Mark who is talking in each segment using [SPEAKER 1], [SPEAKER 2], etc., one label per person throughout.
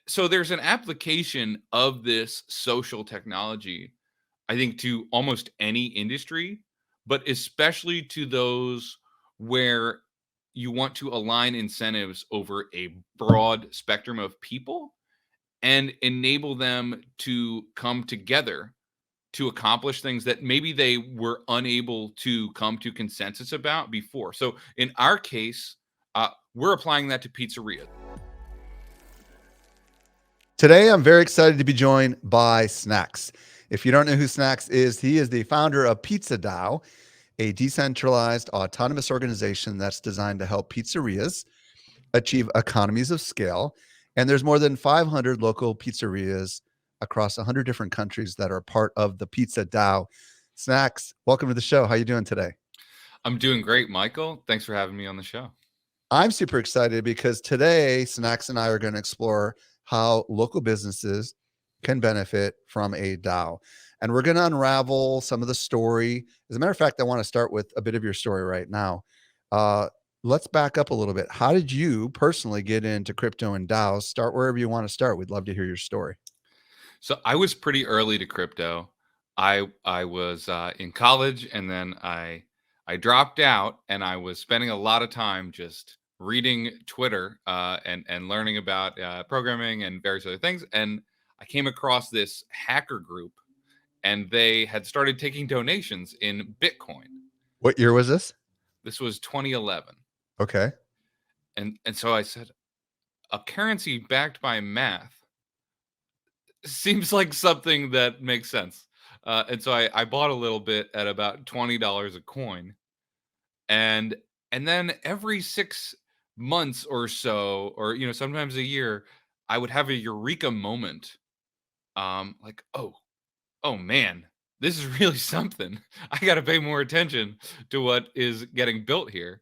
[SPEAKER 1] So there's an application of this social technology, I think, to almost any industry, but especially to those where you want to align incentives over a broad spectrum of people and enable them to come together to accomplish things that maybe they were unable to come to consensus about before. So in our case, we're applying that to pizzerias.
[SPEAKER 2] Today, I'm very excited to be joined by Snax. If you don't know who Snax is, he is the founder of PizzaDAO, a decentralized autonomous organization that's designed to help pizzerias achieve economies of scale. And there's more than 500 local pizzerias across 100 different countries that are part of the PizzaDAO. Snax, welcome to the show. How you doing today?
[SPEAKER 1] I'm doing great, Michael. Thanks for having me on the show.
[SPEAKER 2] I'm super excited because today, Snax and I are going to explore how local businesses can benefit from a DAO. And we're going to unravel some of the story. As a matter of fact, I want to start with a bit of your story right now. Uh, let's back up a little bit. How did you personally get into crypto and DAOs? Start wherever you want to start. We'd love to hear your story.
[SPEAKER 1] So I was pretty early to crypto. I was in college, and then I dropped out, and I was spending a lot of time just reading Twitter and learning about programming and various other things. And I came across this hacker group, and they had started taking donations in Bitcoin.
[SPEAKER 2] What year was this?
[SPEAKER 1] This was 2011,
[SPEAKER 2] Okay.
[SPEAKER 1] and so I said, a currency backed by math seems like something that makes sense. And so I bought a little bit at about $20 a coin, and then every 6 months or so, or sometimes a year, I would have a eureka moment. Like, oh man, this is really something. I got to pay more attention to what is getting built here.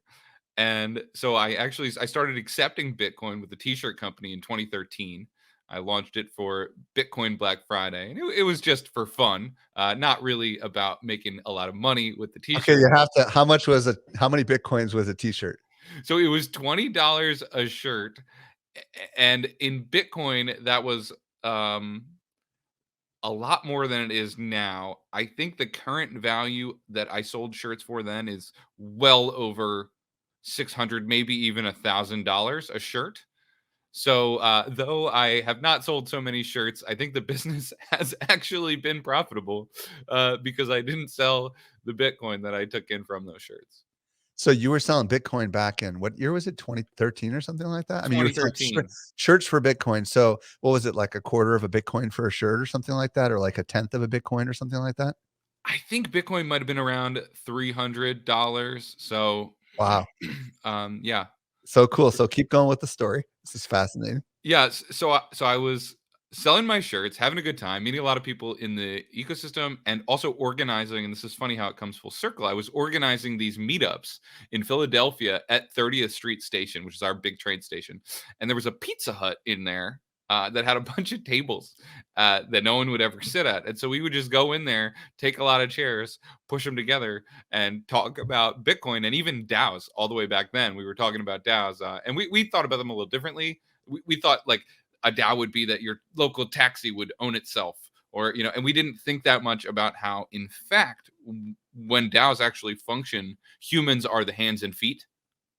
[SPEAKER 1] And so I started accepting Bitcoin with the t-shirt company in 2013. I launched it for Bitcoin Black Friday, and it was just for fun, not really about making a lot of money with the
[SPEAKER 2] Okay,
[SPEAKER 1] t-shirt.
[SPEAKER 2] you have to. How many Bitcoins was a t-shirt?
[SPEAKER 1] So it was $20 a shirt, and in Bitcoin that was um, a lot more than it is now. I think the current value that I sold shirts for then is well over 600, maybe even $1,000 a shirt. So, though I have not sold so many shirts, I think the business has actually been profitable because I didn't sell the Bitcoin that I took in from those shirts.
[SPEAKER 2] So you were selling Bitcoin back in what year was it? 2013 or something like that? I mean, you were selling
[SPEAKER 1] 2013.
[SPEAKER 2] shirts for Bitcoin. So what was it, like a quarter of a Bitcoin for a shirt or something like that, or like a tenth of a Bitcoin or something like that?
[SPEAKER 1] I think Bitcoin might have been around $300. So,
[SPEAKER 2] Wow.
[SPEAKER 1] yeah.
[SPEAKER 2] So cool. So keep going with the story. This is fascinating.
[SPEAKER 1] Yes. So I was selling my shirts, having a good time, meeting a lot of people in the ecosystem, and also organizing. And this is funny how it comes full circle. I was organizing these meetups in Philadelphia at 30th Street Station, which is our big train station, and there was a Pizza Hut in there. That had a bunch of tables that no one would ever sit at. And so we would just go in there, take a lot of chairs, push them together, and talk about Bitcoin and even DAOs. All the way back then, we were talking about DAOs. And we thought about them a little differently. We thought like a DAO would be that your local taxi would own itself, or and we didn't think that much about how, in fact, when DAOs actually function, humans are the hands and feet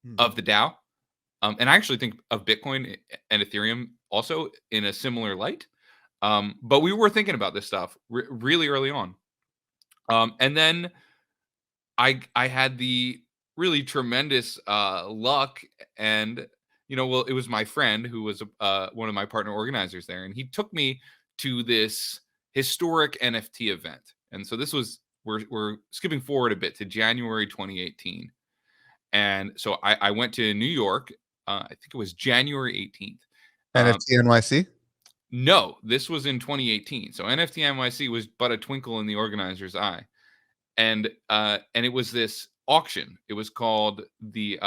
[SPEAKER 2] Mhm.
[SPEAKER 1] of the DAO. And I actually think of Bitcoin and Ethereum also in a similar light. But we were thinking about this stuff really early on. And then I had the really tremendous luck, and well, it was my friend who was one of my partner organizers there, and he took me to this historic NFT event. And so this was we're skipping forward a bit to January 2018, and so I went to New York. I think it was January 18th. Um,
[SPEAKER 2] NFT NYC.
[SPEAKER 1] no, this was in 2018. So NFT NYC was but a twinkle in the organizer's eye, and it was this auction. It was called the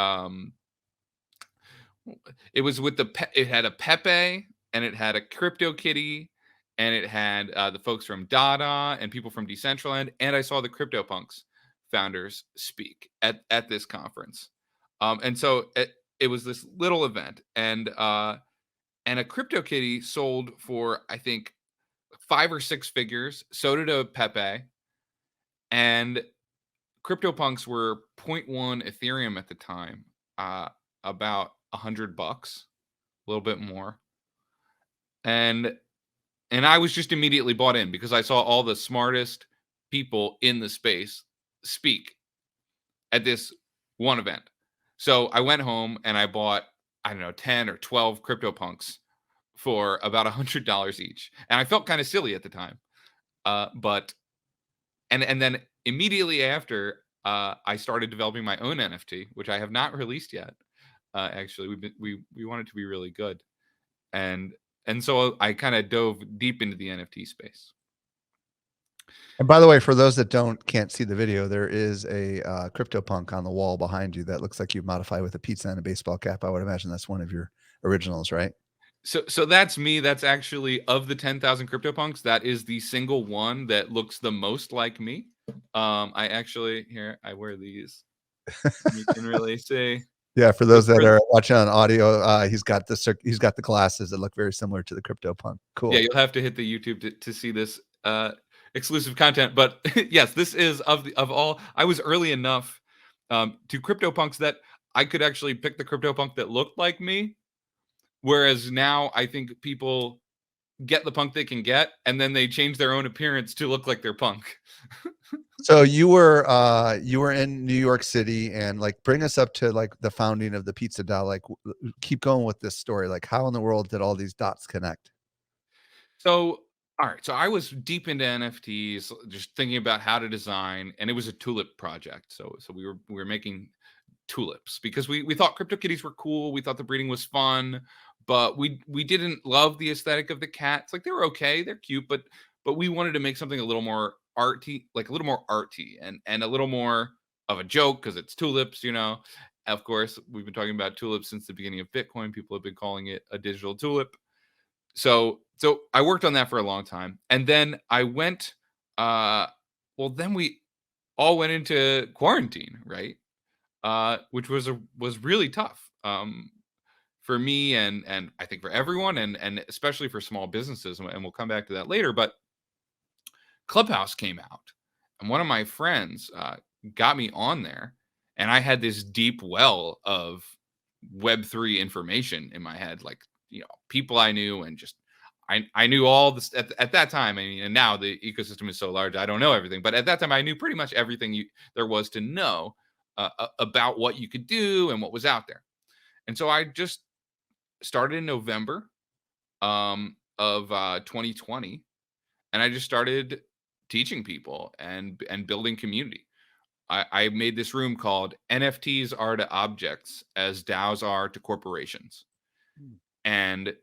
[SPEAKER 1] it was with it had a Pepe, and it had a Crypto Kitty, and it had the folks from Dada and people from Decentraland, and I saw the CryptoPunks founders speak at this conference. And so it was this little event, and and a CryptoKitty sold for, I think, 5 or 6 figures. So did a Pepe, and CryptoPunks were point 0.1 Ethereum at the time, about $100, a little bit more, and I was just immediately bought in because I saw all the smartest people in the space speak at this one event. So I went home and I bought, I don't know, 10 or 12 CryptoPunks for about $100 each. And I felt kind of silly at the time. But and then immediately after, I started developing my own NFT, which I have not released yet. Actually, we want it to be really good, and so I kind of dove deep into the NFT space.
[SPEAKER 2] And by the way, for those that can't see the video, there is a CryptoPunk on the wall behind you that looks like you've modified with a pizza and a baseball cap. I would imagine that's one of your originals, right?
[SPEAKER 1] So that's me. That's actually, of the 10,000 CryptoPunks, that is the single one that looks the most like me. I actually, here, I wear these. You can really see.
[SPEAKER 2] Yeah, for those that are watching on audio, he's got the glasses that look very similar to the CryptoPunk. Cool.
[SPEAKER 1] Yeah, you'll have to hit the YouTube to see this exclusive content. But yes, this is of all. I was early enough to CryptoPunks that I could actually pick the CryptoPunk that looked like me. Whereas now I think people get the punk they can get, and then they change their own appearance to look like their punk.
[SPEAKER 2] So you were in New York City, and like bring us up to like the founding of the PizzaDAO. Like keep going with this story. Like how in the world did all these dots connect?
[SPEAKER 1] So, all right. So I was deep into NFTs, just thinking about how to design, and it was a tulip project. So we were making tulips because we thought CryptoKitties were cool. We thought the breeding was fun, but we didn't love the aesthetic of the cats. Like, they were okay, they're cute, but we wanted to make something a little more arty, like a little more arty, and a little more of a joke because it's tulips, you know. Of course, we've been talking about tulips since the beginning of Bitcoin. People have been calling it a digital tulip. So I worked on that for a long time, and then I went. Well, then we all went into quarantine, right? Which was really tough, for me, and I think for everyone, and especially for small businesses, and we'll come back to that later. But Clubhouse came out, and one of my friends got me on there, and I had this deep well of Web3 information in my head, like, you know, people I knew, and just I knew all this at that time. I mean, and now the ecosystem is so large, I don't know everything, but at that time, I knew pretty much everything there was to know about what you could do and what was out there. And so I just started in November of 2020, and I just started teaching people and building community. I made this room called NFTs are to objects as DAOs are to corporations. And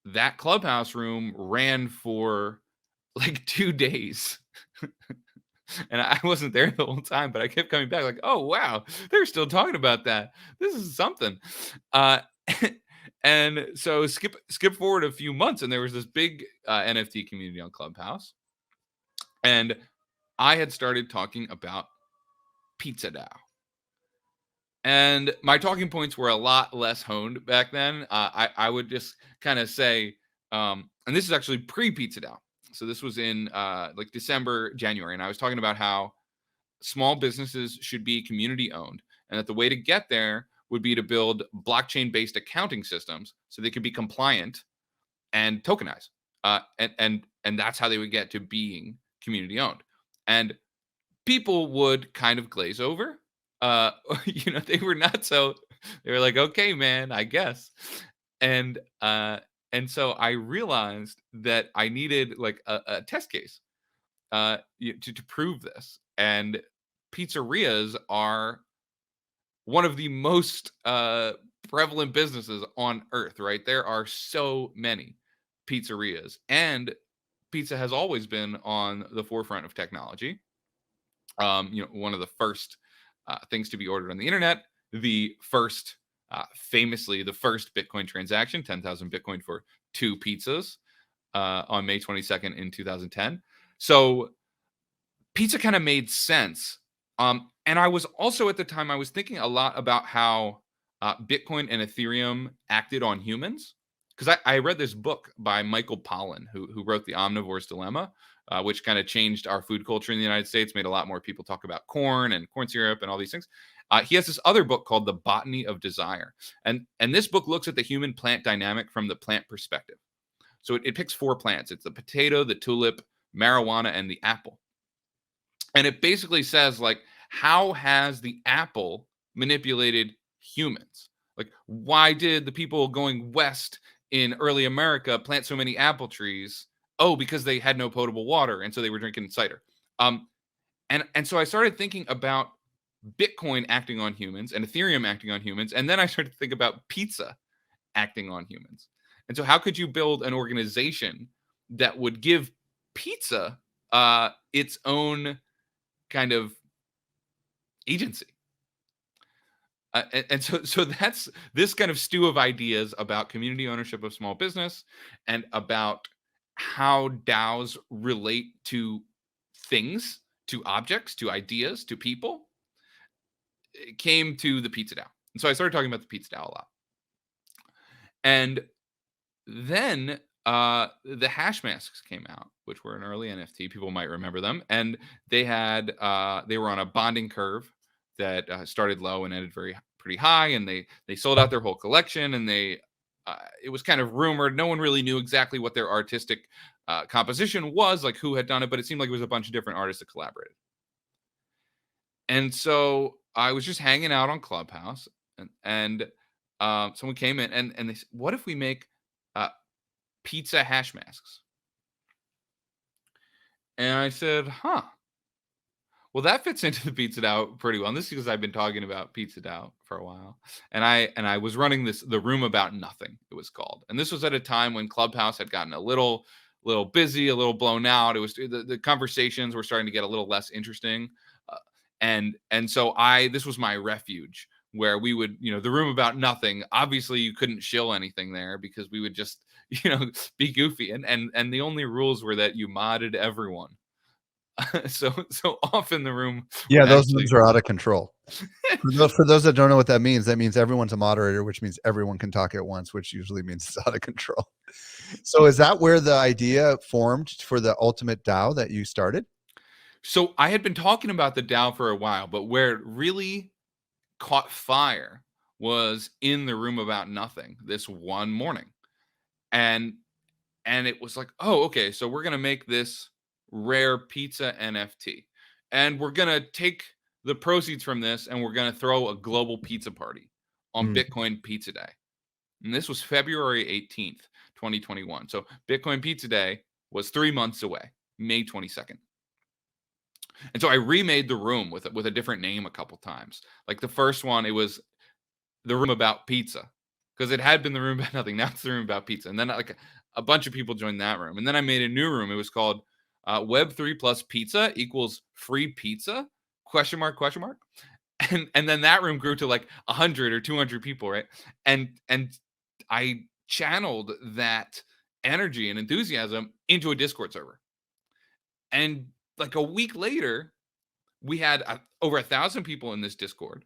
[SPEAKER 1] that Clubhouse room ran for like 2 days. And I wasn't there the whole time, but I kept coming back like, oh, wow, they're still talking about that. This is something. Uh, and so skip forward a few months, and there was this big NFT community on Clubhouse. And I had started talking about PizzaDAO. And my talking points were a lot less honed back then. I would just kind of say, and this is actually pre-PizzaDAO. So this was in like December, January. And I was talking about how small businesses should be community owned, and that the way to get there would be to build blockchain-based accounting systems so they could be compliant and tokenized. And that's how they would get to being community owned. And people would kind of glaze over. You know, they were not so. They were like, "Okay, man, I guess." And so I realized that I needed like a test case to prove this. And pizzerias are one of the most prevalent businesses on earth, right? There are so many pizzerias, and pizza has always been on the forefront of technology. You know, one of the first things to be ordered on the internet, the first, famously, the first Bitcoin transaction, 10,000 Bitcoin for 2 pizzas on May 22nd in 2010. So pizza kind of made sense. And I was also, at the time, I was thinking a lot about how Bitcoin and Ethereum acted on humans. because I read this book by Michael Pollan, who wrote The Omnivore's Dilemma, which kind of changed our food culture in the United States, made a lot more people talk about corn and corn syrup and all these things. He has this other book called The Botany of Desire. And this book looks at the human plant dynamic from the plant perspective. So it picks 4 plants. It's the potato, the tulip, marijuana, and the apple. And it basically says, like, how has the apple manipulated humans? Like, why did the people going west in early America plant so many apple trees? Oh, because they had no potable water, and so they were drinking cider. Um, and so I started thinking about Bitcoin acting on humans and Ethereum acting on humans, and then I started to think about pizza acting on humans. And so, how could you build an organization that would give pizza its own kind of agency? And so that's this kind of stew of ideas about community ownership of small business and about how DAOs relate to things, to objects, to ideas, to people. It came to the PizzaDAO. And so I started talking about the PizzaDAO a lot. And then the hash masks came out, which were an early NFT. People might remember them. And they were on a bonding curve that started low and ended pretty high. And they sold out their whole collection. And it was kind of rumored. No one really knew exactly what their artistic composition was, like who had done it, but it seemed like it was a bunch of different artists that collaborated. And so I was just hanging out on Clubhouse, and someone came in and they said, "What if we make uh, pizza hash masks?" And I said, "Huh. Well, that fits into the PizzaDAO pretty well." And this is because I've been talking about PizzaDAO for a while, and I was running the room about nothing. It was called, and this was at a time when Clubhouse had gotten a little busy, a little blown out. It was the conversations were starting to get a little less interesting, uh, and so this was my refuge where we would, the room about nothing. Obviously, you couldn't shill anything there because we would just be goofy, and the only rules were that you modded everyone. So often the room
[SPEAKER 2] Yeah,
[SPEAKER 1] would
[SPEAKER 2] those
[SPEAKER 1] actually.
[SPEAKER 2] rooms are out of control. For those that don't know what that means everyone's a moderator, which means everyone can talk at once, which usually means it's out of control. So is that where the idea formed for the ultimate DAO that you started?
[SPEAKER 1] So I had been talking about the DAO for a while, but where it really caught fire was in the room about nothing this one morning. And it was like, "Oh, okay, so we're going to make this rare pizza NFT. And we're going to take the proceeds from this and we're going to throw a global pizza party on
[SPEAKER 2] Mm.
[SPEAKER 1] Bitcoin Pizza Day." And this was February 18th, 2021. So Bitcoin Pizza Day was 3 months away, May 22nd. And so I remade the room with a different name a couple times. Like the first one, it was the room about pizza because it had been the room about nothing. Now it's the room about pizza. And then like a bunch of people joined that room. And then I made a new room. It was called Web3 plus pizza equals free pizza? Question mark, question mark. And then that room grew to like 100 or 200 people, right? And I channeled that energy and enthusiasm into a Discord server. And like a week later, we had over 1,000 people in this Discord,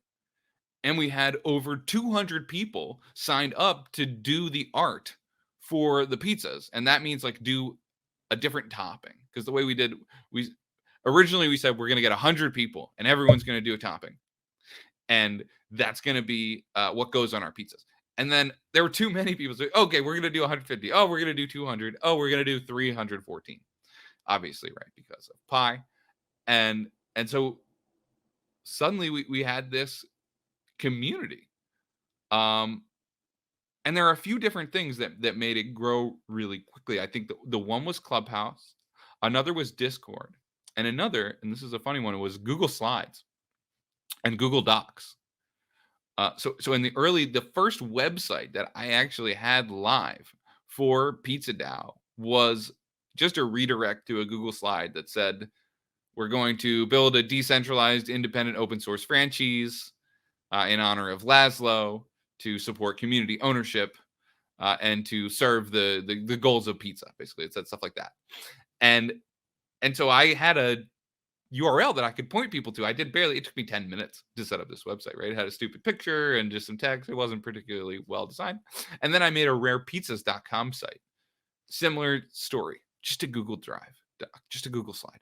[SPEAKER 1] and we had over 200 people signed up to do the art for the pizzas. And that means like do a different topping, because the way we originally we said we're going to get 100 people and everyone's going to do a topping, and that's going to be what goes on our pizzas. And then there were too many people. So, okay, we're going to do 150. Oh, we're going to do 200. Oh, we're going to do 314. Obviously, right, because of pi. And so suddenly we had this community. Um, and there are a few different things that made it grow really quickly. I think the one was Clubhouse, another was Discord, and another, and this is a funny one, it was Google Slides and Google Docs. So in the first website that I actually had live for PizzaDAO was just a redirect to a Google slide that said, "We're going to build a decentralized, independent, open source franchise in honor of Laszlo to support community ownership and to serve the goals of pizza." Basically, it said stuff like that. And so I had URL that I could point people to. It took me 10 minutes to set up this website, right? It had a stupid picture and just some text. It wasn't particularly well designed. And then I made a rarepizzas.com site. Similar story, just a Google Drive, just a Google slide.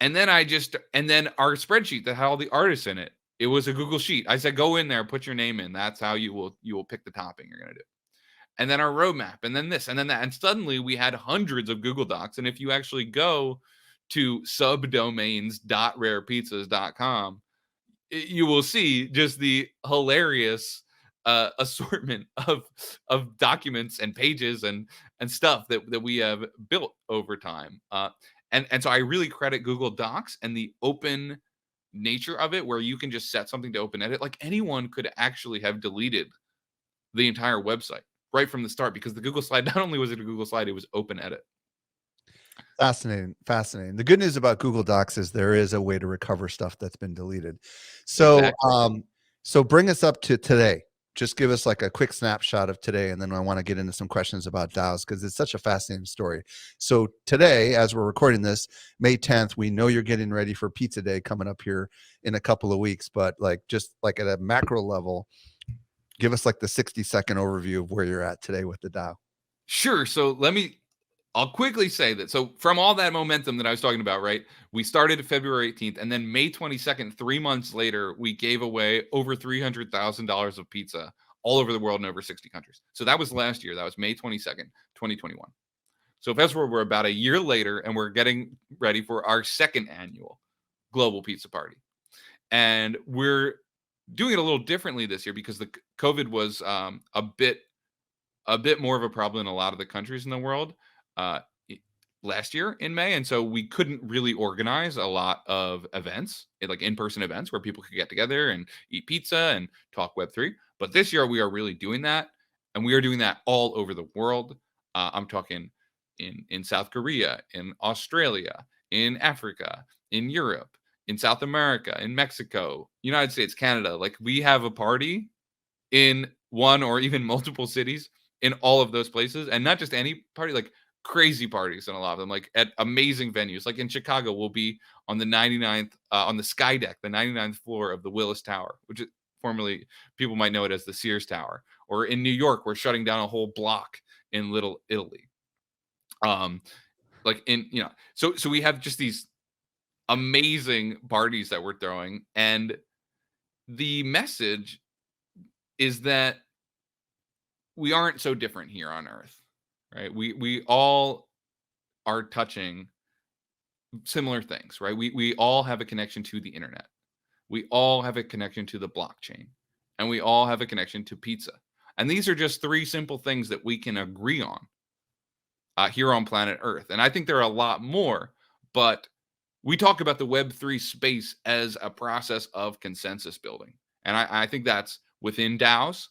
[SPEAKER 1] And then our spreadsheet that had all the artists in it, it was a Google sheet. I said, go in there, put your name in. That's how you will pick the topping you're going to do. And then our roadmap, and then this, and then that. And suddenly we had hundreds of Google Docs. And if you actually go to subdomains.rarepizzas.com, you will see just the hilarious assortment of documents and pages and stuff that we have built over time. And so I really credit Google Docs and the open nature of it, where you can just set something to open edit. Like anyone could actually have deleted the entire website right from the start, because the Google slide, not only was it a Google slide, it was open edit.
[SPEAKER 2] Fascinating. Fascinating. The good news about Google Docs is there is a way to recover stuff that's been deleted. So,
[SPEAKER 1] Exactly.
[SPEAKER 2] so bring us up to today. Just give us like a quick snapshot of today, and then I want to get into some questions about DAOs because it's such a fascinating story. So today, as we're recording this, May 10th, we know you're getting ready for Pizza Day coming up here in a couple of weeks, but like just like at a macro level, give us like the 60-second overview of where you're at today with the DAO.
[SPEAKER 1] Sure. So I'll quickly say that. So from all that momentum that I was talking about, right? We started February 18th, and then May 22nd, 3 months later, we gave away over $300,000 of pizza all over the world in over 60 countries. So that was last year. That was May 22nd, 2021. So fast forward, we're about a year later, and we're getting ready for our second annual global pizza party. And we're doing it a little differently this year because the COVID was a bit more of a problem in a lot of the countries in the world uh, last year in May. And so we couldn't really organize a lot of events, like in-person events where people could get together and eat pizza and talk Web3. But this year we are really doing that. And we are doing that all over the world. I'm talking in South Korea, in Australia, in Africa, in Europe, in South America, in Mexico, United States, Canada. Like we have a party in one or even multiple cities in all of those places, and not just any party, like crazy parties in a lot of them, like at amazing venues. Like in Chicago, we'll be on the 99th on the sky deck, the 99th floor of the Willis Tower, which is formerly people might know it as the Sears Tower. Or in New York, we're shutting down a whole block in Little Italy. Um, like in so we have just these amazing parties that we're throwing, and the message is that we aren't so different here on Earth, right? We all are touching similar things, right? We all have a connection to the internet. We all have a connection to the blockchain, and we all have a connection to pizza. And these are just three simple things that we can agree on here on planet Earth. And I think there are a lot more, but we talk about the Web3 space as a process of consensus building. And I think that's within DAOs,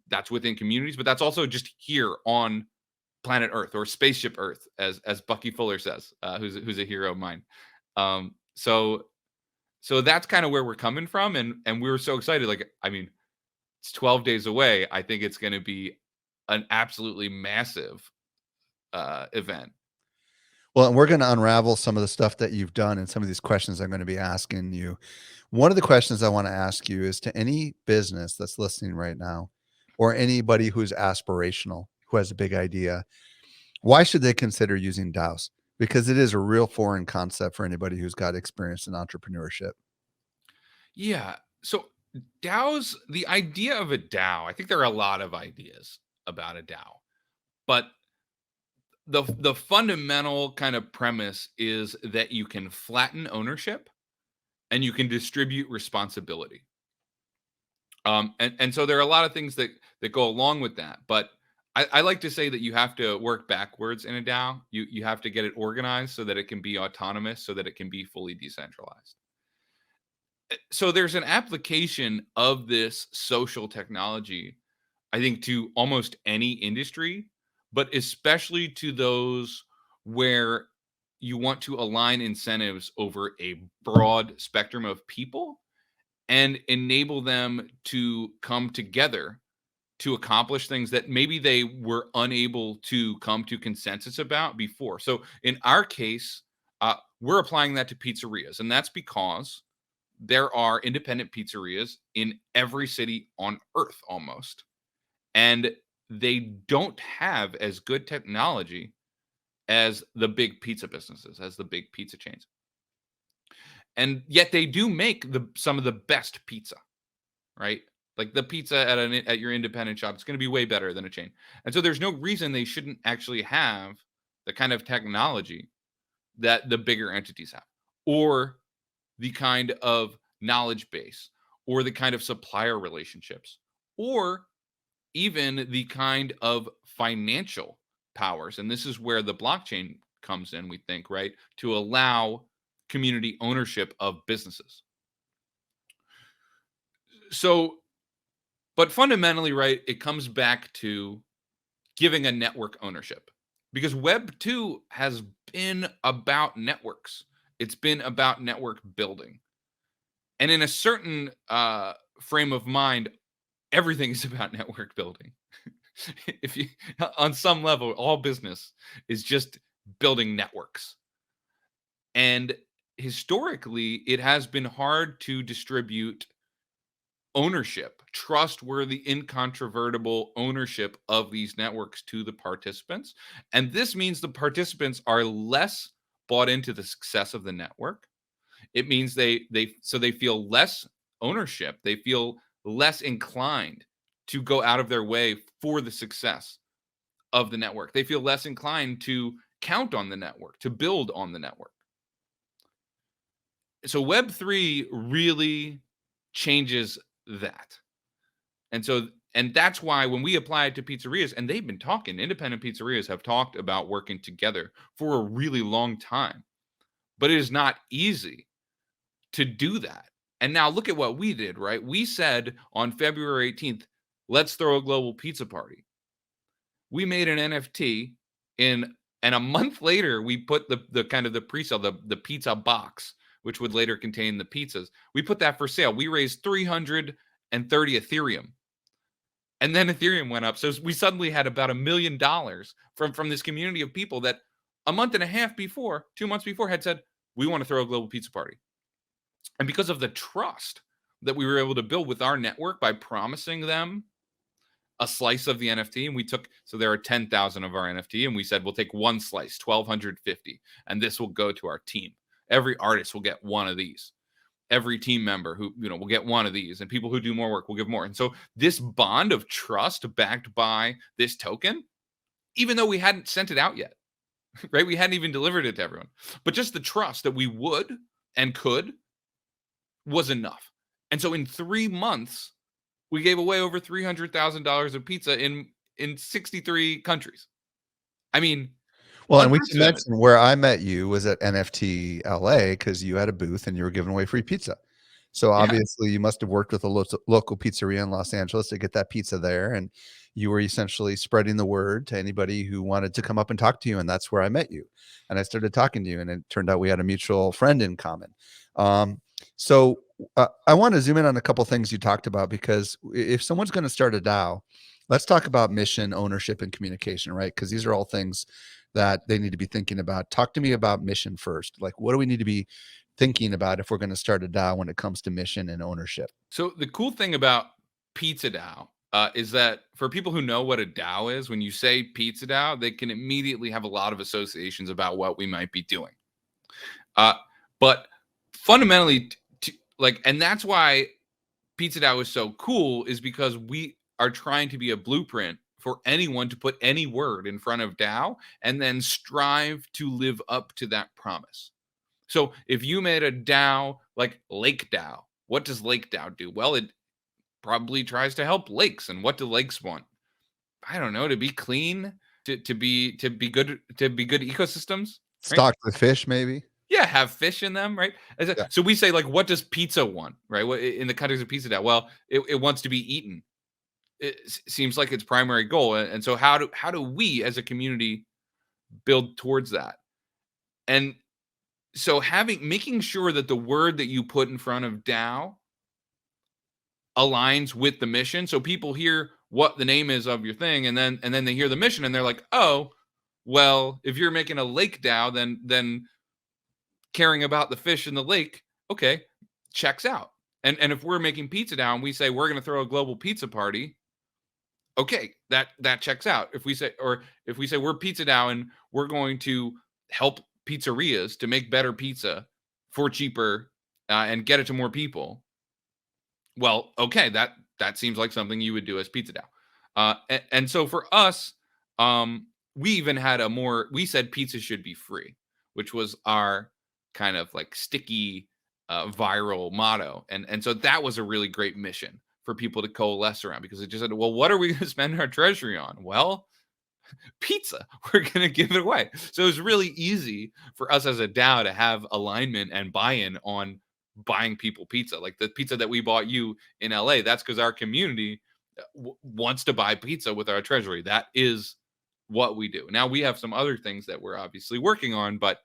[SPEAKER 1] that's within communities, but that's also just here on planet Earth, or spaceship Earth, as Bucky Fuller says, who's a hero of mine. So that's kind of where we're coming from, and we were so excited. Like, I mean, it's 12 days away. I think it's going to be an absolutely massive event.
[SPEAKER 2] Well, and we're going to unravel some of the stuff that you've done and some of these questions I'm going to be asking you. One of the questions I want to ask you is to any business that's listening right now, or anybody who's aspirational, who has a big idea, why should they consider using DAOs? Because it is a real foreign concept for anybody who's got experience in entrepreneurship.
[SPEAKER 1] Yeah. So DAOs, the idea of a DAO, I think there are a lot of ideas about a DAO, but the fundamental kind of premise is that you can flatten ownership and you can distribute responsibility. And so there are a lot of things that go along with that, but I like to say that you have to work backwards in a DAO. You have to get it organized so that it can be autonomous, so that it can be fully decentralized. So there's an application of this social technology, I think, to almost any industry, but especially to those where you want to align incentives over a broad spectrum of people and enable them to come together to accomplish things that maybe they were unable to come to consensus about before. So in our case, we're applying that to pizzerias. And that's because there are independent pizzerias in every city on earth almost. And they don't have as good technology as the big pizza businesses, as the big pizza chains. And yet they do make some of the best pizza, right? Like the pizza at your independent shop, it's going to be way better than a chain. And so there's no reason they shouldn't actually have the kind of technology that the bigger entities have, or the kind of knowledge base, or the kind of supplier relationships, or even the kind of financial powers. And this is where the blockchain comes in, we think, right? To allow community ownership of businesses. So, but fundamentally, right, it comes back to giving a network ownership, because Web 2 has been about networks. It's been about network building. And in a certain frame of mind, everything is about network building. If you, on some level, all business is just building networks. And historically, it has been hard to distribute ownership, trustworthy, incontrovertible ownership of these networks to the participants. And this means the participants are less bought into the success of the network. It means they feel less ownership. They feel less inclined to go out of their way for the success of the network. They feel less inclined to count on the network, to build on the network. So Web3 really changes that. And that's why when we apply it to pizzerias, and they've been talking, independent pizzerias have talked about working together for a really long time. But it is not easy to do that. And now look at what we did, right? We said on February 18th, let's throw a global pizza party. We made an NFT and a month later, we put the kind of the pre-sale, the pizza box, which would later contain the pizzas. We put that for sale. We raised 330 Ethereum. And then Ethereum went up. So we suddenly had about $1 million from this community of people that a month and a half before, 2 months before, had said, we want to throw a global pizza party. And because of the trust that we were able to build with our network by promising them a slice of the NFT, and we took, so there are 10,000 of our NFT, and we said, we'll take one slice, 1,250, and this will go to our team. Every artist will get one of these. Every team member who, will get one of these, and people who do more work will give more. And so this bond of trust backed by this token, even though we hadn't sent it out yet, right? We hadn't even delivered it to everyone, but just the trust that we would and could was enough. And so in 3 months, we gave away over $300,000 of pizza in 63 countries. I mean,
[SPEAKER 2] Well, and we should
[SPEAKER 1] unprecedented.
[SPEAKER 2] mention where I met you was at NFT LA because you had a booth and you were giving away free pizza. So
[SPEAKER 1] Yeah.
[SPEAKER 2] obviously you must have worked with a local pizzeria in Los Angeles to get that pizza there, and you were essentially spreading the word to anybody who wanted to come up and talk to you, and that's where I met you. And I started talking to you, and it turned out we had a mutual friend in common. So I want to zoom in on a couple things you talked about, because if someone's going to start a DAO, let's talk about mission, ownership, and communication, right? Because these are all things that they need to be thinking about. Talk to me about mission first. Like, what do we need to be thinking about if we're going to start a DAO when it comes to mission and ownership?
[SPEAKER 1] So the cool thing about PizzaDAO is that for people who know what a DAO is, when you say PizzaDAO, they can immediately have a lot of associations about what we might be doing. But fundamentally, and that's why PizzaDAO is so cool, is because we are trying to be a blueprint for anyone to put any word in front of DAO and then strive to live up to that promise. So if you made a DAO like Lake DAO, what does Lake DAO do? Well, it probably tries to help lakes. And what do lakes want? I don't know, to be clean, to be good ecosystems, right?
[SPEAKER 2] Stock the fish, maybe.
[SPEAKER 1] Yeah, have fish in them, right?
[SPEAKER 2] Yeah.
[SPEAKER 1] So we say, like, what does pizza want, right? In the context of PizzaDAO? Well, it wants to be eaten. It seems like its primary goal. And so how do we as a community build towards that? And so making sure that the word that you put in front of DAO aligns with the mission. So people hear what the name is of your thing, and then they hear the mission, and they're like, oh, well, if you're making a lake DAO, then caring about the fish in the lake, okay, checks out. And if we're making PizzaDAO and we say we're going to throw a global pizza party, okay, that checks out. If we say we're PizzaDAO and we're going to help pizzerias to make better pizza for cheaper and get it to more people, well, okay, that seems like something you would do as PizzaDAO. And so for us, we even had we said pizza should be free, which was our kind of like sticky viral motto. And so that was a really great mission for people to coalesce around, because it just said, well, what are we going to spend our treasury on? Well, pizza. We're going to give it away. So it was really easy for us as a DAO to have alignment and buy-in on buying people pizza. Like the pizza that we bought you in LA, that's because our community wants to buy pizza with our treasury. That is what we do. Now we have some other things that we're obviously working on, but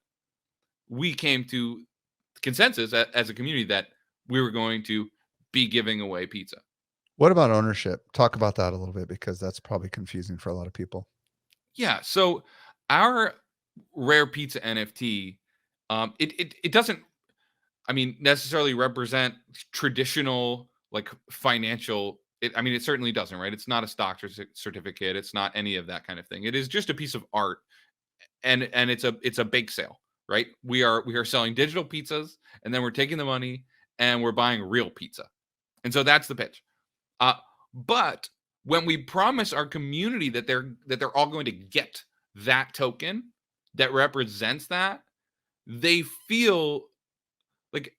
[SPEAKER 1] we came to consensus as a community that we were going to be giving away pizza.
[SPEAKER 2] What about ownership? Talk about that a little bit, because that's probably confusing for a lot of people.
[SPEAKER 1] Yeah. So our rare pizza NFT, it doesn't, I mean, necessarily represent traditional like financial. I mean, it certainly doesn't, right? It's not a stock certificate. It's not any of that kind of thing. It is just a piece of art, and it's a bake sale, right? We are selling digital pizzas, and then we're taking the money and we're buying real pizza, and so that's the pitch. But when we promise our community that they're all going to get that token that represents that, they feel like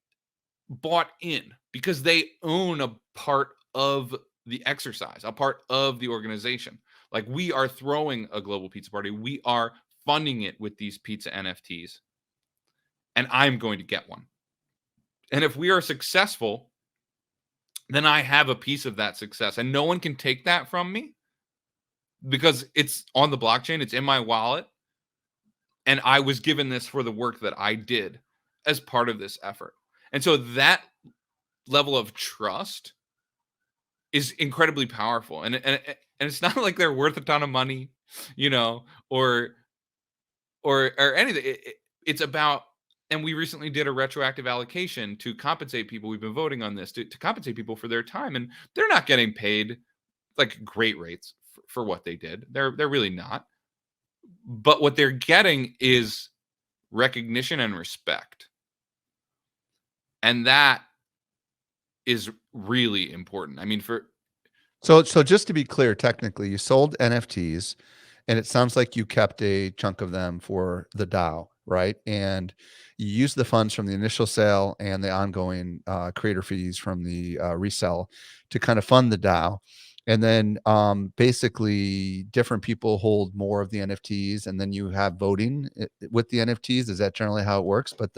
[SPEAKER 1] bought in because they own a part of the exercise, a part of the organization. Like we are throwing a global pizza party, we are funding it with these pizza NFTs, and I'm going to get one. And if we are successful, then I have a piece of that success, and no one can take that from me because it's on the blockchain, it's in my wallet, and I was given this for the work that I did as part of this effort. And so that level of trust is incredibly powerful. And it's not like they're worth a ton of money, you know, or anything. It's about, and we recently did a retroactive allocation to compensate people. We've been voting on this to compensate people for their time, and they're not getting paid like great rates for what they did. They're really not. But what they're getting is recognition and respect. And that is really important. I mean,
[SPEAKER 2] So just to be clear, technically, you sold NFTs, and it sounds like you kept a chunk of them for the DAO, right? And you used the funds from the initial sale and the ongoing creator fees from the resell to kind of fund the DAO. And then basically, different people hold more of the NFTs, and then you have voting with the NFTs. Is that generally how it works? But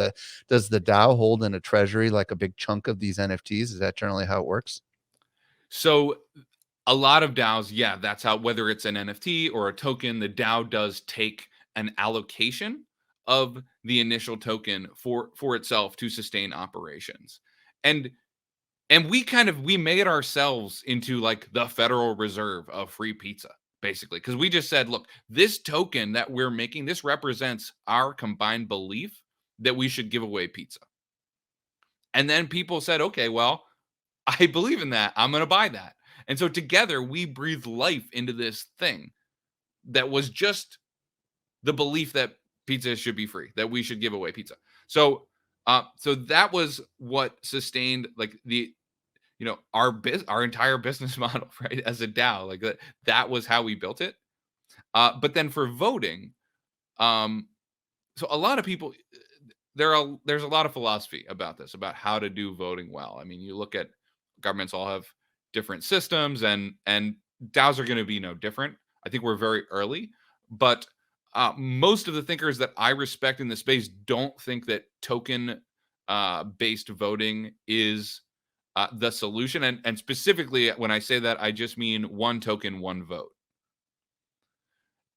[SPEAKER 2] does the DAO hold in a treasury like a big chunk of these NFTs? Is that generally how it works?
[SPEAKER 1] so a lot of DAOs, yeah, that's how, whether it's an NFT or a token, the DAO does take an allocation of the initial token for itself to sustain operations. And we made ourselves into like the Federal Reserve of free pizza, basically, because we just said, look, this token that we're making, this represents our combined belief that we should give away pizza. And then people said, okay, well, I believe in that. I'm going to buy that. And so together we breathed life into this thing that was just the belief that pizza should be free, that we should give away pizza. So that was what sustained like our entire business model, right? As a DAO, like that was how we built it. But then for voting, um, so a lot of people, there's a lot of philosophy about this, about how to do voting well. I mean, you look at governments all have different systems, and DAOs are going to be no different. I think we're very early, but most of the thinkers that I respect in the space don't think that token based voting is the solution. And specifically, when I say that, I just mean one token, one vote.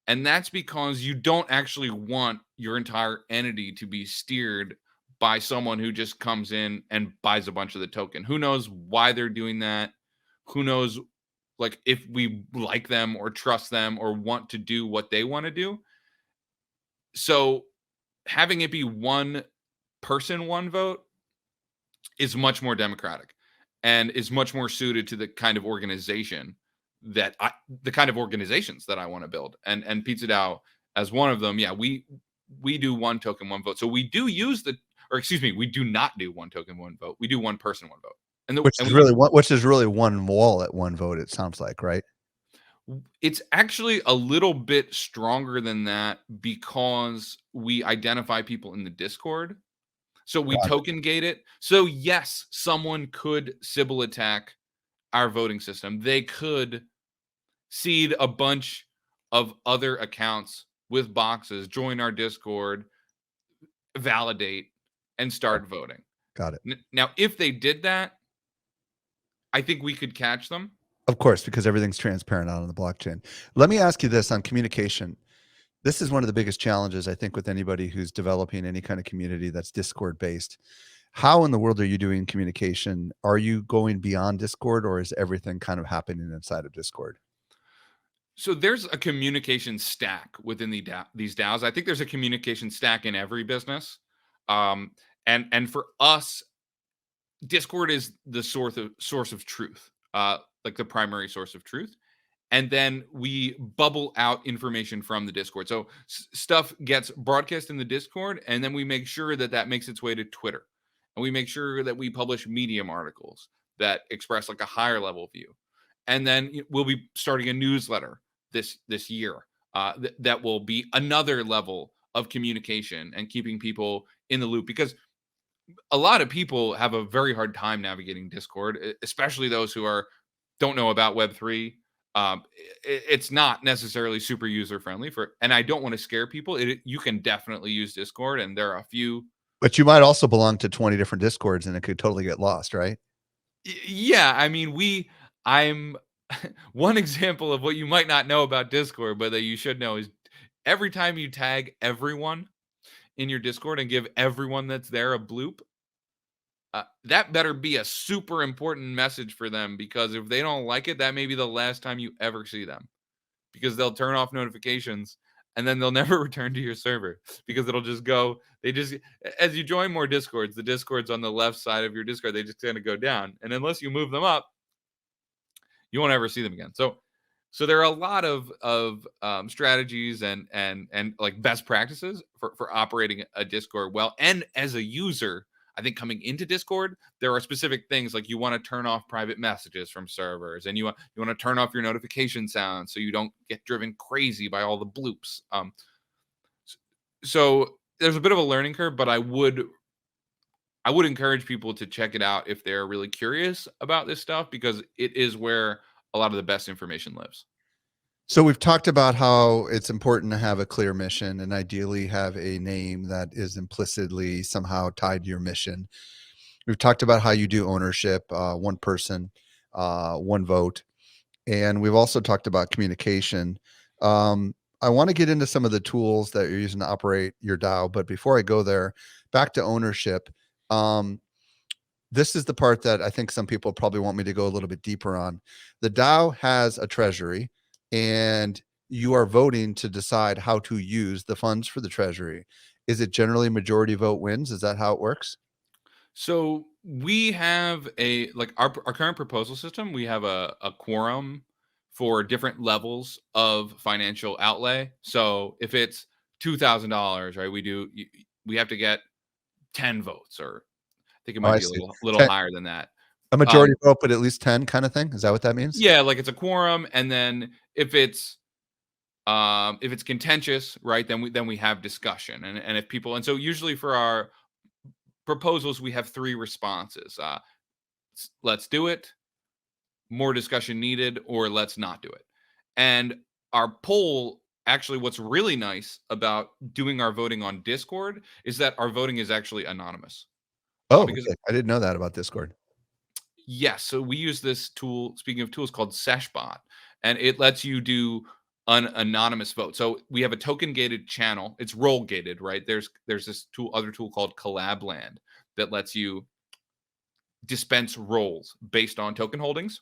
[SPEAKER 1] And that's because you don't actually want your entire entity to be steered by someone who just comes in and buys a bunch of the token. Who knows why they're doing that? Who knows, like, if we like them or trust them or want to do what they want to do. So having it be one person one vote is much more democratic and is much more suited to the kind of organization the kind of organizations that I want to build. And PizzaDAO as one of them, yeah, we do one token, one vote. So we do use we do not do one token, one vote. We do one person, one vote.
[SPEAKER 2] Which is really one wallet, one vote, it sounds like, right?
[SPEAKER 1] It's actually a little bit stronger than that because we identify people in the Discord. So we
[SPEAKER 2] Got it.
[SPEAKER 1] token gate it. So yes, someone could Sybil attack our voting system. They could seed a bunch of other accounts with boxes, join our Discord, validate, and start voting.
[SPEAKER 2] Got it.
[SPEAKER 1] Now, if they did that, I think we could catch them.
[SPEAKER 2] Of course, because everything's transparent out on the blockchain. Let me ask you this on communication. This is one of the biggest challenges, I think, with anybody who's developing any kind of community that's Discord based. How in the world are you doing communication? Are you going beyond Discord, or is everything kind of happening inside of Discord?
[SPEAKER 1] So there's a communication stack within these DAOs. I think there's a communication stack in every business. And for us, Discord is the source of truth, like the primary source of truth. And then we bubble out information from the Discord. So stuff gets broadcast in the Discord, and then we make sure that makes its way to Twitter. And we make sure that we publish Medium articles that express like a higher level view. And then we'll be starting a newsletter this year that will be another level of communication and keeping people in the loop, because a lot of people have a very hard time navigating Discord, especially those who don't know about Web3. It's not necessarily super user friendly and I don't want to scare people. You can definitely use Discord, and there are a few.
[SPEAKER 2] But you might also belong to 20 different Discords, and it could totally get lost, right?
[SPEAKER 1] Yeah, I mean, I'm one example of what you might not know about Discord, but that you should know is every time you tag everyone in your Discord and give everyone that's there a bloop, that better be a super important message for them, because if they don't like it, that may be the last time you ever see them, because they'll turn off notifications and then they'll never return to your server, because it'll just go, as you join more Discords, the Discords on the left side of your Discord, they just kind of go down. And unless you move them up, you won't ever see them again. So there are a lot of strategies and like best practices for operating a Discord well. And as a user, I think coming into Discord, there are specific things like you want to turn off private messages from servers, and you want to turn off your notification sound so you don't get driven crazy by all the bloops. So there's a bit of a learning curve, but I would encourage people to check it out if they're really curious about this stuff, because it is where a lot of the best information lives.
[SPEAKER 2] So we've talked about how it's important to have a clear mission and ideally have a name that is implicitly somehow tied to your mission. We've talked about how you do ownership, one person, one vote. And we've also talked about communication. I want to get into some of the tools that you're using to operate your DAO. But before I go there, back to ownership. This is the part that I think some people probably want me to go a little bit deeper on. The DAO has a treasury, and you are voting to decide how to use the funds for the treasury. Is it generally majority vote wins? Is that how it works?
[SPEAKER 1] So we have our current proposal system. We have a quorum for different levels of financial outlay. So if it's $2,000, right, we have to get 10 votes, or I think it might be a little higher than that.
[SPEAKER 2] A majority vote, but at least 10 kind of thing. Is that what that means?
[SPEAKER 1] Yeah, like it's a quorum, and then if it's contentious, right, then we have discussion, and if people, and so usually for our proposals we have 3 responses: let's do it, more discussion needed, or let's not do it. And our poll, actually, what's really nice about doing our voting on Discord is that our voting is actually anonymous.
[SPEAKER 2] Oh, okay. I didn't know that about Discord.
[SPEAKER 1] Yes. So we use this tool, speaking of tools, called Seshbot, and it lets you do an anonymous vote. So we have a token gated channel. It's role gated, right? There's this other tool called Collabland that lets you dispense roles based on token holdings.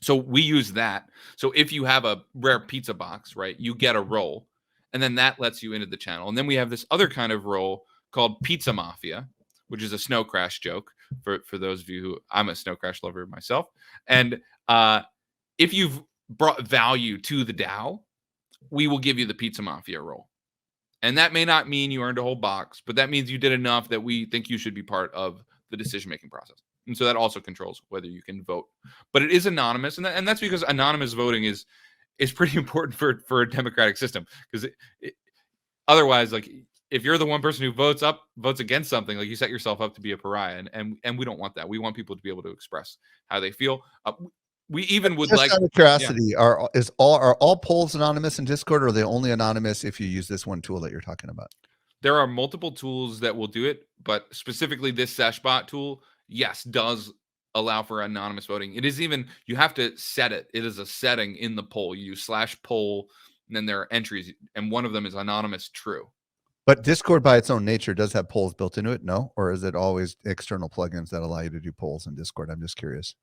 [SPEAKER 1] So we use that. So if you have a rare pizza box, right, you get a role, and then that lets you into the channel. And then we have this other kind of role called Pizza Mafia, which is a snow crash joke for those of you who, I'm a snow crash lover myself. And if you've brought value to the DAO, we will give you the Pizza Mafia role. And that may not mean you earned a whole box, but that means you did enough that we think you should be part of the decision-making process. And so that also controls whether you can vote. But it is anonymous, and that's because anonymous voting is pretty important for a democratic system. Because otherwise, like, if you're the one person who votes against something, like, you set yourself up to be a pariah, and we don't want that. We want people to be able to express how they feel. We even would
[SPEAKER 2] Just
[SPEAKER 1] like,
[SPEAKER 2] out of curiosity, are all polls anonymous in Discord, or are they only anonymous if you use this one tool that you're talking about?
[SPEAKER 1] There are multiple tools that will do it, but specifically this Seshbot tool, yes, does allow for anonymous voting. It is even, you have to set it. It is a setting in the poll. You use /poll, and then there are entries, and one of them is anonymous true.
[SPEAKER 2] But Discord by its own nature does have polls built into it, no? Or is it always external plugins that allow you to do polls in Discord? I'm just curious.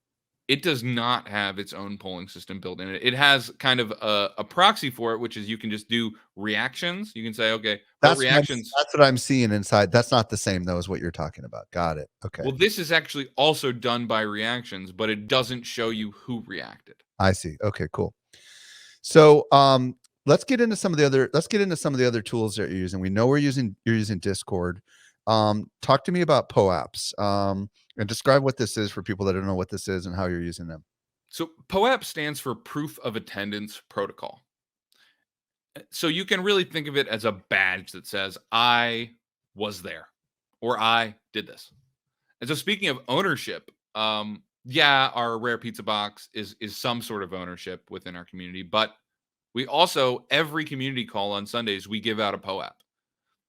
[SPEAKER 1] It does not have its own polling system built in it. It has kind of a proxy for it, which is you can just do reactions. You can say, okay, vote reactions.
[SPEAKER 2] That's what I'm seeing inside. That's not the same, though, as what you're talking about. Got it. Okay.
[SPEAKER 1] Well, this is actually also done by reactions, but it doesn't show you who reacted.
[SPEAKER 2] I see. Okay, cool. So let's get into some of the other tools that you're using. We know you're using Discord. Talk to me about POAPs and describe what this is for people that don't know what this is and how you're using them.
[SPEAKER 1] So POAP stands for Proof of Attendance Protocol. So you can really think of it as a badge that says, I was there, or I did this. And so speaking of ownership, yeah, our rare pizza box is some sort of ownership within our community, but we also, every community call on Sundays, we give out a POAP.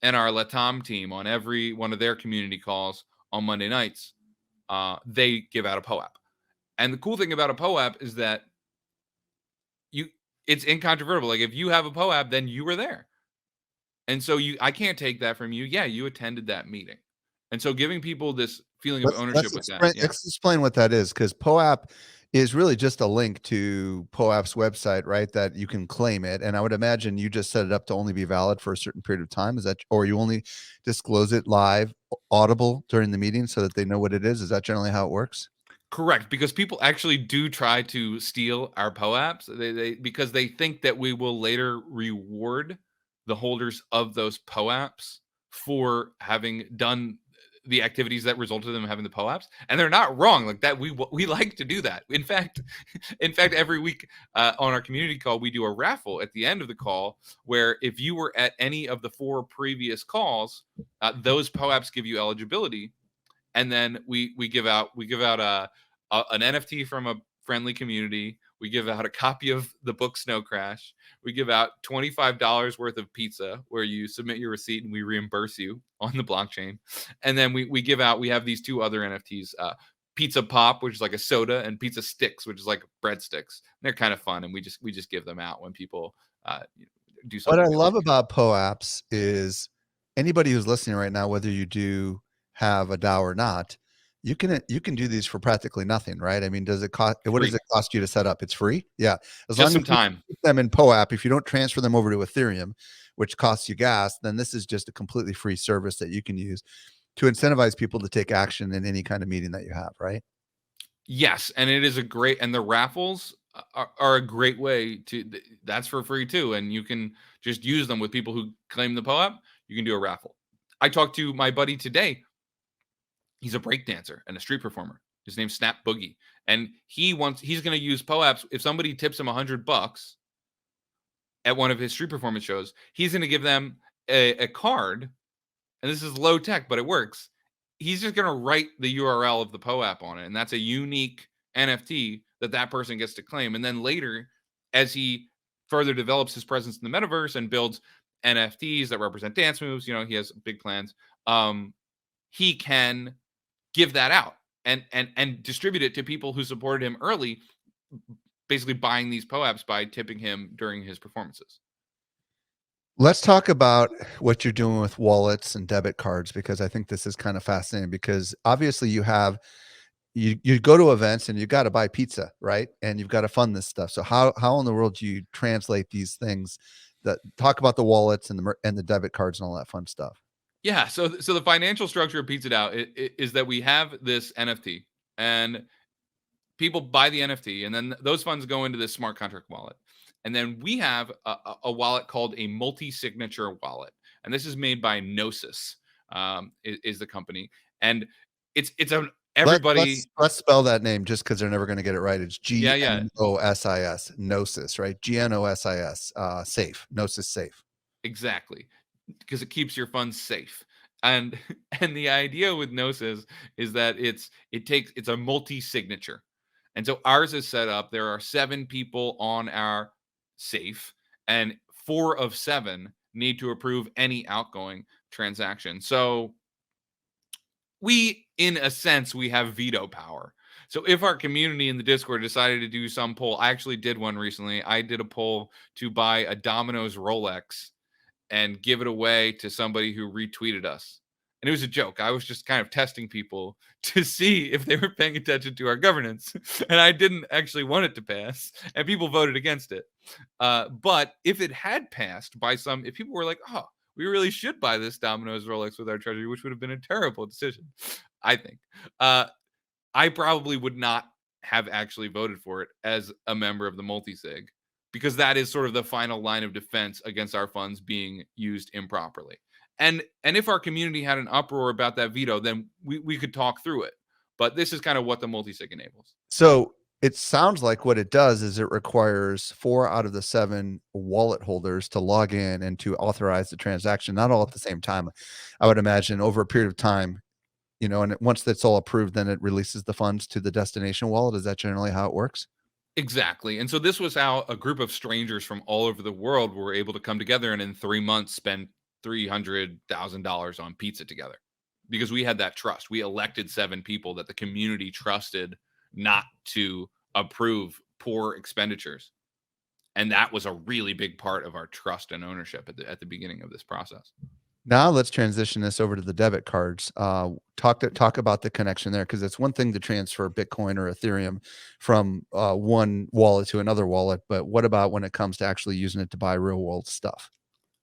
[SPEAKER 1] And our Latam team, on every one of their community calls on Monday nights, they give out a POAP. And the cool thing about a POAP is that it's incontrovertible. Like, if you have a POAP, then you were there. And so I can't take that from you. Yeah, you attended that meeting. And so giving people this feeling of ownership with that. Yeah.
[SPEAKER 2] Let's explain what that is, because POAP is really just a link to POAP's website, right? That you can claim it. And I would imagine you just set it up to only be valid for a certain period of time. Is that, or you only disclose it live, audible during the meeting so that they know what it is? Is that generally how it works?
[SPEAKER 1] Correct, because people actually do try to steal our POAPs. Because they think that we will later reward the holders of those POAPs for having done the activities that resulted in them having the POAPs, and they're not wrong. Like that, we like to do that. In fact, every week on our community call, we do a raffle at the end of the call where if you were at any of the 4 previous calls, those POAPs give you eligibility. And then we give out an NFT from a friendly community. We give out a copy of the book Snow Crash. We give out $25 worth of pizza, where you submit your receipt and we reimburse you on the blockchain. And then we have these 2 other NFTs, Pizza Pop, which is like a soda, and Pizza Sticks, which is like breadsticks. They're kind of fun, and we just give them out when people do something.
[SPEAKER 2] What I love about POAPs is anybody who's listening right now, whether you do have a DAO or not, you can do these for practically nothing, right? I mean, does it cost? What does it cost you to set up? It's free, yeah. As long as you keep them in POAP, if you don't transfer them over to Ethereum, which costs you gas, then this is just a completely free service that you can use to incentivize people to take action in any kind of meeting that you have, right?
[SPEAKER 1] Yes, and it is and the raffles are a great way to. That's for free too, and you can just use them with people who claim the POAP. You can do a raffle. I talked to my buddy today. He's a breakdancer and a street performer. His name's Snap Boogie. And he's going to use POAPs. If somebody tips him $100 at one of his street performance shows, he's going to give them a card. And this is low tech, but it works. He's just going to write the URL of the POAP on it. And that's a unique NFT that person gets to claim. And then later, as he further develops his presence in the metaverse and builds NFTs that represent dance moves, he has big plans. He can give that out and distribute it to people who supported him early, basically buying these POAPs by tipping him during his performances.
[SPEAKER 2] Let's talk about what you're doing with wallets and debit cards, because I think this is kind of fascinating, because obviously you go to events and you got to buy pizza, right? And you've got to fund this stuff. So how in the world do you translate these things? Talk about the wallets and the debit cards and all that fun stuff.
[SPEAKER 1] Yeah. So the financial structure of PizzaDAO is that we have this NFT, and people buy the NFT, and then those funds go into this smart contract wallet. And then we have a wallet called a multi-signature wallet, and this is made by Gnosis, is the company, and it's a everybody.
[SPEAKER 2] Let's spell that name just because they're never going to get it right. It's
[SPEAKER 1] Yeah, yeah,
[SPEAKER 2] Gnosis, Gnosis, right? Gnosis, safe, Gnosis safe.
[SPEAKER 1] exactly, because it keeps your funds safe. And and the idea with Gnosis is that it's a multi-signature. And so ours is set up. There are 7 people on our safe, and 4 of 7 need to approve any outgoing transaction. So we, in a sense, we have veto power. So if our community in the Discord decided to do some poll, I actually did one recently. I did a poll to buy a Domino's Rolex and give it away to somebody who retweeted us. And it was a joke. I was just kind of testing people to see if they were paying attention to our governance. And I didn't actually want it to pass. And people voted against it. But if it had passed by if people were like, oh, we really should buy this Domino's Rolex with our treasury, which would have been a terrible decision, I think. I probably would not have actually voted for it as a member of the multisig, because that is sort of the final line of defense against our funds being used improperly. And if our community had an uproar about that veto, then we could talk through it. But this is kind of what the multisig enables.
[SPEAKER 2] So it sounds like what it does is it requires 4 out of the 7 wallet holders to log in and to authorize the transaction, not all at the same time. I would imagine over a period of time, and once that's all approved, then it releases the funds to the destination wallet. Is that generally how it works?
[SPEAKER 1] Exactly. And so this was how a group of strangers from all over the world were able to come together and in 3 months spend $300,000 on pizza together, because we had that trust. We elected 7 people that the community trusted not to approve poor expenditures. And that was a really big part of our trust and ownership at the beginning of this process.
[SPEAKER 2] Now let's transition this over to the debit cards. Talk about the connection there, because it's one thing to transfer Bitcoin or Ethereum from one wallet to another wallet, but what about when it comes to actually using it to buy real world stuff?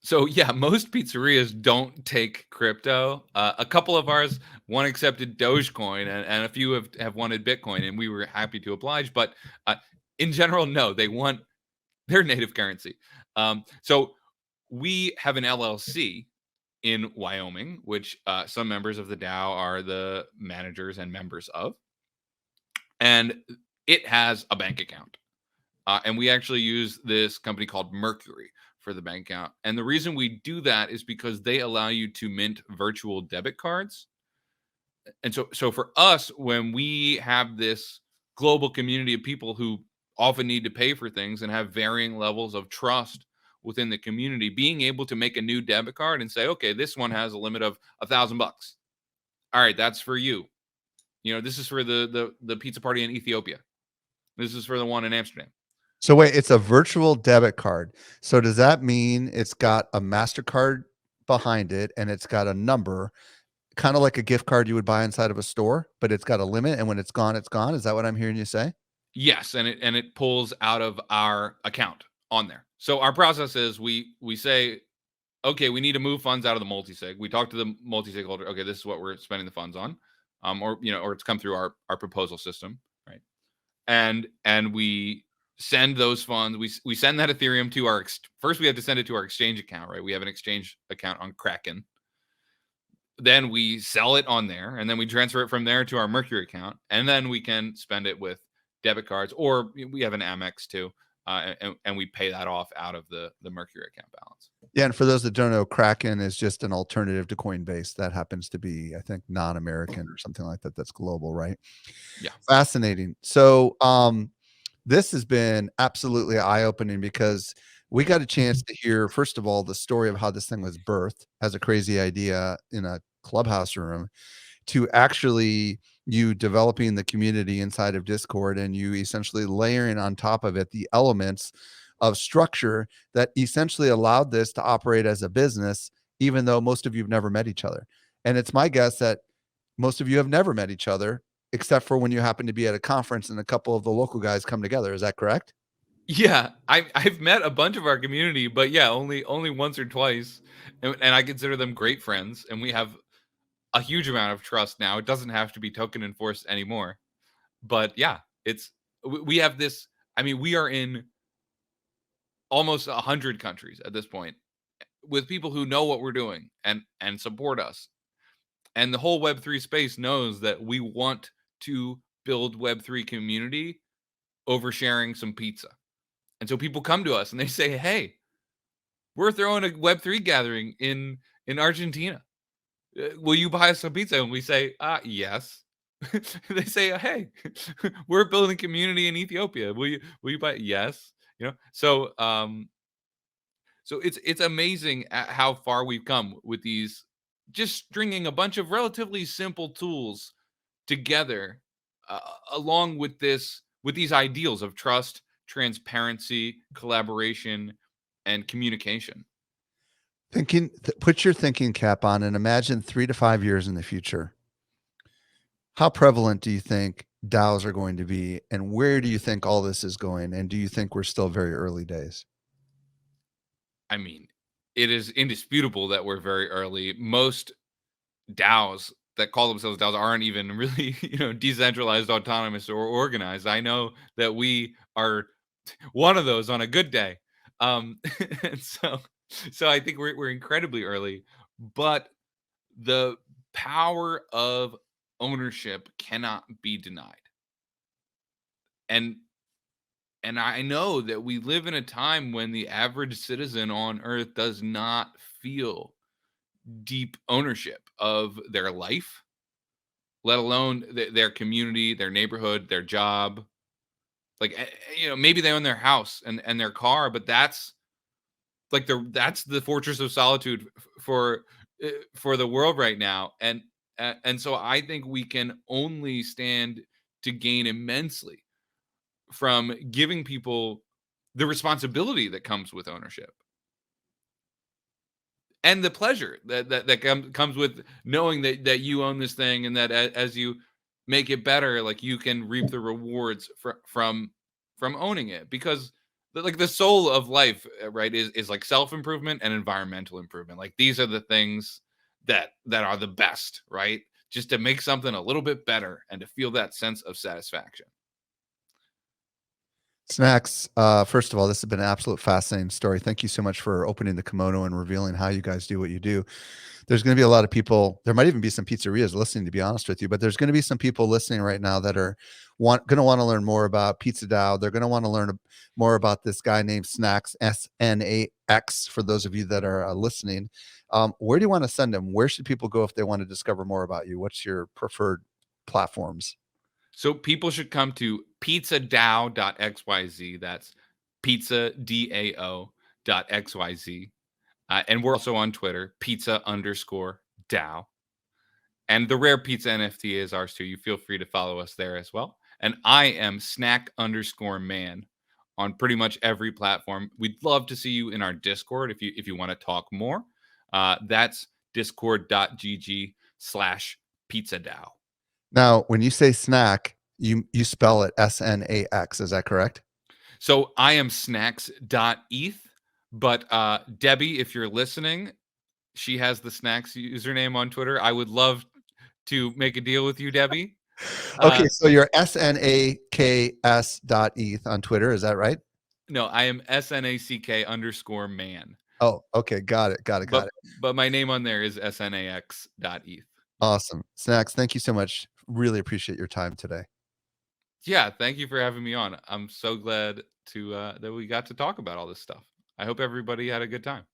[SPEAKER 1] So yeah, most pizzerias don't take crypto. A couple of ours, one accepted Dogecoin, and a few have wanted Bitcoin, and we were happy to oblige. But in general, no, they want their native currency. So we have an LLC in Wyoming, which some members of the DAO are the managers and members of, and it has a bank account. And we actually use this company called Mercury for the bank account. And the reason we do that is because they allow you to mint virtual debit cards. And so for us, when we have this global community of people who often need to pay for things and have varying levels of trust within the community, being able to make a new debit card and say, okay, this one has a limit of $1,000. All right, that's for you. This is for the pizza party in Ethiopia. This is for the one in Amsterdam.
[SPEAKER 2] So wait, it's a virtual debit card. So does that mean it's got a MasterCard behind it and it's got a number, kind of like a gift card you would buy inside of a store, but it's got a limit, and when it's gone, it's gone? Is that what I'm hearing you say?
[SPEAKER 1] Yes, and it pulls out of our account on there. So our process is we say, okay, we need to move funds out of the multisig. We talk to the multisig holder. Okay, this is what we're spending the funds on, or it's come through our proposal system, right? And we send those funds. We send that Ethereum to our first. We have to send it to our exchange account, right? We have an exchange account on Kraken. Then we sell it on there, and then we transfer it from there to our Mercury account, and then we can spend it with debit cards, or we have an Amex too, and we pay that off out of the Mercury account balance.
[SPEAKER 2] Yeah, and for those that don't know, Kraken is just an alternative to Coinbase that happens to be, I think, non-American or something like that. That's global, right?
[SPEAKER 1] Yeah.
[SPEAKER 2] Fascinating. So, this has been absolutely eye-opening, because we got a chance to hear, first of all, the story of how this thing was birthed as a crazy idea in a clubhouse room, to actually you developing the community inside of Discord, and you essentially layering on top of it the elements of structure that essentially allowed this to operate as a business, even though most of you have never met each other. And it's my guess that most of you have never met each other, except for when you happen to be at a conference and a couple of the local guys come together. Is that correct?
[SPEAKER 1] Yeah, I've met a bunch of our community, but yeah, only once or twice, and I consider them great friends, and we have a huge amount of trust now. It doesn't have to be token enforced anymore. But yeah, we have this. I mean, we are in almost 100 countries at this point with people who know what we're doing and support us. And the whole Web3 space knows that we want to build Web3 community over sharing some pizza. And so people come to us and they say, "Hey, we're throwing a Web3 gathering in Argentina. Will you buy us some pizza?" And we say, yes." They say, "Hey, we're building community in Ethiopia. Will you buy?" Yes. So it's amazing at how far we've come with these, just stringing a bunch of relatively simple tools together, uh, along with these ideals of trust, transparency, collaboration, and communication.
[SPEAKER 2] Put your thinking cap on and imagine 3 to 5 years in the future. How prevalent do you think DAOs are going to be, and where do you think all this is going? And do you think we're still very early days?
[SPEAKER 1] I mean, it is indisputable that we're very early. Most DAOs that call themselves DAOs aren't even really, decentralized, autonomous, or organized. I know that we are one of those on a good day. And so I think we're incredibly early, but the power of ownership cannot be denied. And and I know that we live in a time when the average citizen on earth does not feel deep ownership of their life, let alone their community, their neighborhood, their job. Like, maybe they own their house and their car, but that's the fortress of solitude for the world right now. And so I think we can only stand to gain immensely from giving people the responsibility that comes with ownership and the pleasure that comes with knowing that you own this thing, and that as you make it better, like, you can reap the rewards from owning it, because like the soul of life, right, is like self improvement and environmental improvement. Like, these are the things that are the best, right? Just to make something a little bit better and to feel that sense of satisfaction.
[SPEAKER 2] Snacks, first of all, this has been an absolute fascinating story. Thank you so much for opening the kimono and revealing how you guys do what you do. There's going to be a lot of people. There might even be some pizzerias listening, to be honest with you. But there's going to be some people listening right now that are going to want to learn more about PizzaDAO. They're going to want to learn more about this guy named Snacks, SNAX. For those of you that are listening, where do you want to send them? Where should people go if they want to discover more about you? What's your preferred platforms?
[SPEAKER 1] So people should come to pizzadao.xyz. That's pizzadao.xyz. And we're also on Twitter, pizza_DAO. And the rare pizza NFT is ours too. You feel free to follow us there as well. And I am snack_man on pretty much every platform. We'd love to see you in our Discord if you want to talk more. That's discord.gg/pizzadao.
[SPEAKER 2] Now, when you say snack, you spell it SNAX. Is that correct?
[SPEAKER 1] So I am snacks.eth, but Debbie, if you're listening, she has the snacks username on Twitter. I would love to make a deal with you, Debbie.
[SPEAKER 2] Okay,
[SPEAKER 1] Uh,
[SPEAKER 2] so you're SNAKS.eth on Twitter. Is that right?
[SPEAKER 1] no, I am SNACK_man.
[SPEAKER 2] Oh, okay. Got it. Got it. Got
[SPEAKER 1] But
[SPEAKER 2] it.
[SPEAKER 1] but my name on there is SNAX.eth.
[SPEAKER 2] Awesome. Snacks, thank you so much. Really appreciate your time today.
[SPEAKER 1] Yeah, thank you for having me on. I'm so glad to that we got to talk about all this stuff. I hope everybody had a good time.